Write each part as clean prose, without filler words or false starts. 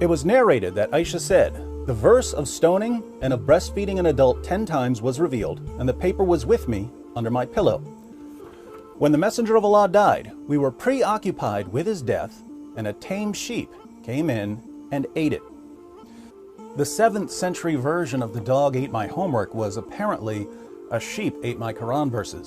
It was narrated that Aisha said, "The verse of stoning and of breastfeeding an adult 10 times was revealed, and the paper was with me under my pillow. When the Messenger of Allah died, we were preoccupied with his death, and a tame sheep came in and ate it." The 7th century version of the dog ate my homework was apparently a sheep ate my Quran verses.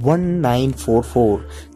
1944,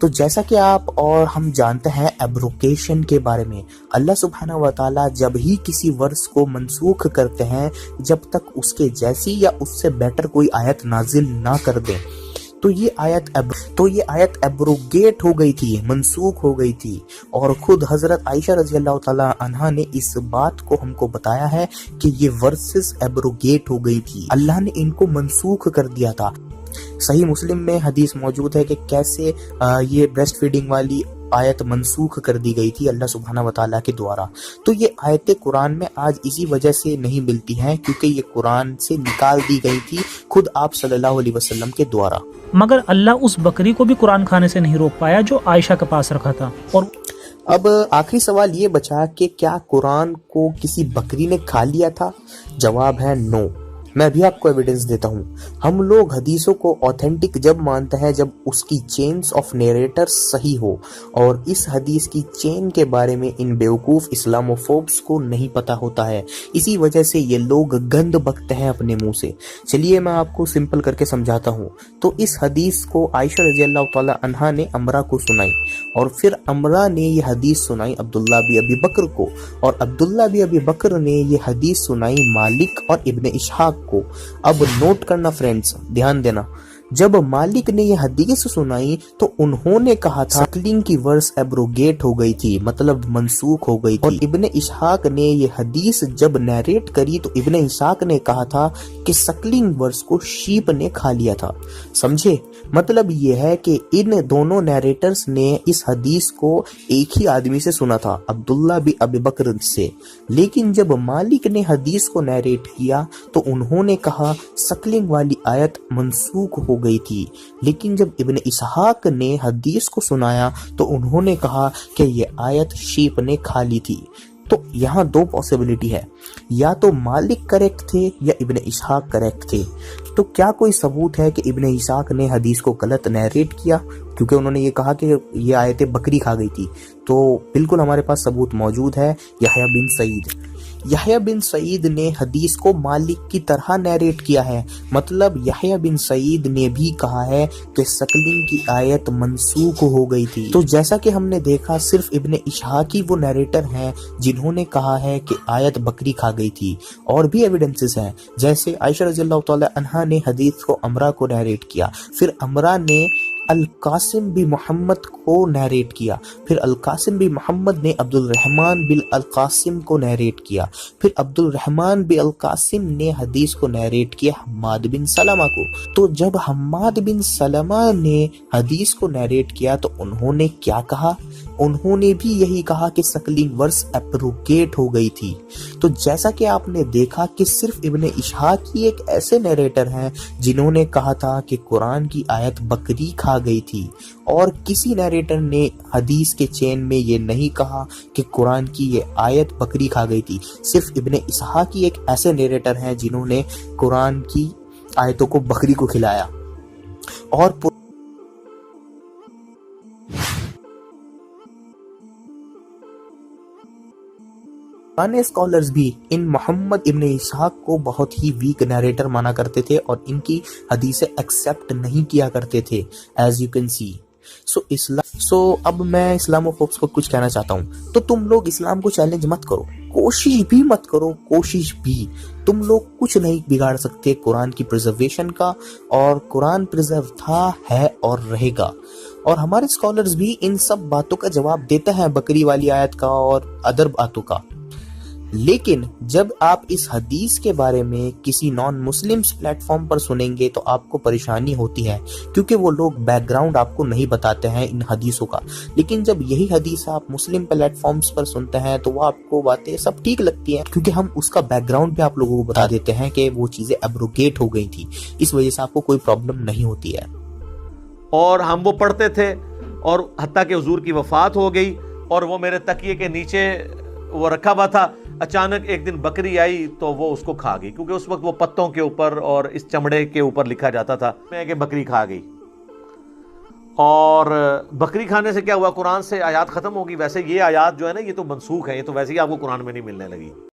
تو جیسا کہ آپ اور ہم جانتے ہیں abrogation کے بارے میں، اللہ سبحانہ و تعالیٰ جب ہی کسی ورس کو منسوخ کرتے ہیں جب تک اس کے جیسی یا اس سے بیٹر کوئی آیت نازل نہ کر دیں، تو یہ آیت ایبروگیٹ ہو گئی تھی، منسوخ ہو گئی تھی۔ اور خود حضرت عائشہ رضی اللہ تعالیٰ عنہا نے اس بات کو ہم کو بتایا ہے کہ یہ ورسز ایبروگیٹ ہو گئی تھی، اللہ نے ان کو منسوخ کر دیا تھا۔ صحیح مسلم میں حدیث موجود ہے کہ کیسے یہ بریسٹ فیڈنگ والی آیت منسوخ کر دی گئی تھی اللہ سبحانہ و تعالیٰ کے دوارا۔ تو یہ آیتیں قرآن میں آج اسی وجہ سے نہیں ملتی ہیں کیونکہ یہ قرآن سے نکال دی گئی تھی خود آپ صلی اللہ علیہ وسلم کے دوارا۔ مگر اللہ اس بکری کو بھی قرآن کھانے سے نہیں روک پایا جو عائشہ کے پاس رکھا تھا۔ اور اب آخری سوال یہ بچا کہ کیا قرآن کو کسی بکری نے کھا لیا تھا؟ جواب ہے نو۔ میں ابھی آپ کو ایویڈنس دیتا ہوں۔ ہم لوگ حدیثوں کو اوتھینٹک جب مانتے ہیں جب اس کی چینز آف نیریٹر صحیح ہو، اور اس حدیث کی چین کے بارے میں ان بیوقوف اسلاموفوبس کو نہیں پتا ہوتا ہے، اسی وجہ سے یہ لوگ گند بکتے ہیں اپنے منہ سے۔ چلیے میں آپ کو سمپل کر کے سمجھاتا ہوں۔ تو اس حدیث کو عائشہ رضی اللہ تعالی عنہا نے امرا کو سنائی، اور پھر امرا نے یہ حدیث سنائی عبداللہ بن ابی بکر کو، اور عبداللہ بن ابی بکر نے یہ حدیث سنائی مالک اور ابن اسحاق کو۔ اب نوٹ کرنا فرینڈز، دھیان دینا، جب مالک نے یہ حدیث سنائی تو انہوں نے کہا تھا سکلنگ کی ورس ایبروگیٹ ہو گئی تھی، مطلب منسوخ ہو گئی تھی، اور ابن اسحاق نے یہ حدیث جب نیریٹ کری تو ابن اسحاق نے کہا تھا کہ سکلنگ ورس کو شیپ نے کھا لیا تھا۔ سمجھے؟ مطلب یہ ہے کہ ان دونوں نیریٹرز نے اس حدیث کو ایک ہی آدمی سے سنا تھا، عبداللہ بن ابی بکر سے، لیکن جب مالک نے حدیث کو نیریٹ کیا تو انہوں نے کہا سکلنگ والی آیت منسوخ ہو گئی تھی، لیکن جب ابن اسحاق نے حدیث کو سنایا تو انہوں نے کہا کہ یہ آیت شیپ نے کھا لی تھی۔ تو یہاں دو پاسبلٹی ہے، یا تو مالک کریکٹ تھے یا ابن اسحاق کریکٹ تھے۔ تو کیا کوئی ثبوت ہے کہ ابن اسحاق نے حدیث کو غلط نیریٹ کیا؟ کیونکہ انہوں نے یہ کہا کہ یہ آیتیں بکری کھا گئی تھی، تو بالکل ہمارے پاس ثبوت موجود ہے۔ یحییٰ بن سعید نے حدیث کو مالک کی طرح نیریٹ کیا ہے، مطلب یحییٰ بن سعید نے بھی کہا ہے کہ سکلنگ کی آیت منسوخ ہو گئی تھی۔ تو جیسا کہ ہم نے دیکھا صرف ابن اسحاق ہی وہ نیریٹر ہیں جنہوں نے کہا ہے کہ آیت بکری کھا گئی تھی، اور بھی ایویڈنسز ہیں، جیسے عائشہ رضی اللہ تعالی عنہا نے حدیث کو امرا کو نیریٹ کیا، پھر امرا نے القاسم بن محمد کو نیریٹ کیا، پھر القاسم بن محمد نے عبد الرحمن بن القاسم کو نیریٹ کیا، پھر عبد الرحمن بن القاسم نے حدیث کو نیریٹ کیا حماد بن سلمہ کو۔ تو جب حماد بن سلمہ نے حدیث کو نیریٹ کیا تو انہوں نے کیا کہا؟ انہوں نے بھی یہی کہا کہ سکلنگ ورس ایبروگیٹ ہو گئی تھی۔ تو جیسا کہ آپ نے دیکھا کہ صرف ابن اسحاق ہی ایک ایسے نیریٹر ہیں جنہوں نے کہا تھا کہ قرآن کی آیت بکری کھا گئی تھی، اور کسی نیریٹر نے حدیث کے چین میں یہ نہیں کہا کہ قرآن کی یہ آیت بکری کھا گئی تھی۔ صرف ابن اسحاق ہی ایک ایسے نیریٹر ہیں جنہوں نے قرآن کی آیتوں کو بکری کو کھلایا۔ اور پرانے اسکالرز بھی ان محمد ابن اسحاق کو بہت ہی ویک نیریٹر مانا کرتے تھے اور ان کی حدیثیں ایکسیپٹ نہیں کیا کرتے تھے، ایز یو کین سی۔ سو اب میں اسلاموفوبس کو کچھ کہنا چاہتا ہوں، تو تم لوگ اسلام کو چیلنج مت کرو، کوشش بھی مت کرو، کوشش بھی، تم لوگ کچھ نہیں بگاڑ سکتے قرآن کی پریزرویشن کا، اور قرآن پریزرو تھا، ہے اور رہے گا۔ اور ہمارے اسکالرز بھی ان سب باتوں کا جواب دیتے ہیں، بکری والی آیت کا اور ادر باتوں کا، لیکن جب آپ اس حدیث کے بارے میں کسی نان مسلمز پلیٹ فارم پر سنیں گے تو آپ کو پریشانی ہوتی ہے، کیونکہ وہ لوگ بیک گراؤنڈ آپ کو نہیں بتاتے ہیں ان حدیثوں کا۔ لیکن جب یہی حدیث آپ مسلم پلیٹ فارمز پر سنتے ہیں تو وہ آپ کو باتیں سب ٹھیک لگتی ہیں، کیونکہ ہم اس کا بیک گراؤنڈ بھی آپ لوگوں کو بتا دیتے ہیں کہ وہ چیزیں ایبروگیٹ ہو گئی تھی، اس وجہ سے آپ کو کوئی پرابلم نہیں ہوتی ہے۔ اور ہم وہ پڑھتے تھے، اور حتیٰ کہ حضور کی وفات ہو گئی اور وہ میرے تکیے کے نیچے وہ رکھا ہوا تھا، اچانک ایک دن بکری آئی تو وہ اس کو کھا گئی، کیونکہ اس وقت وہ پتوں کے اوپر اور اس چمڑے کے اوپر لکھا جاتا تھا کہ بکری کھا گئی۔ اور بکری کھانے سے کیا ہوا؟ قرآن سے آیات ختم ہوگی۔ ویسے یہ آیات جو ہے نا، یہ تو منسوخ ہے، یہ تو ویسے ہی آپ کو قرآن میں نہیں ملنے لگی۔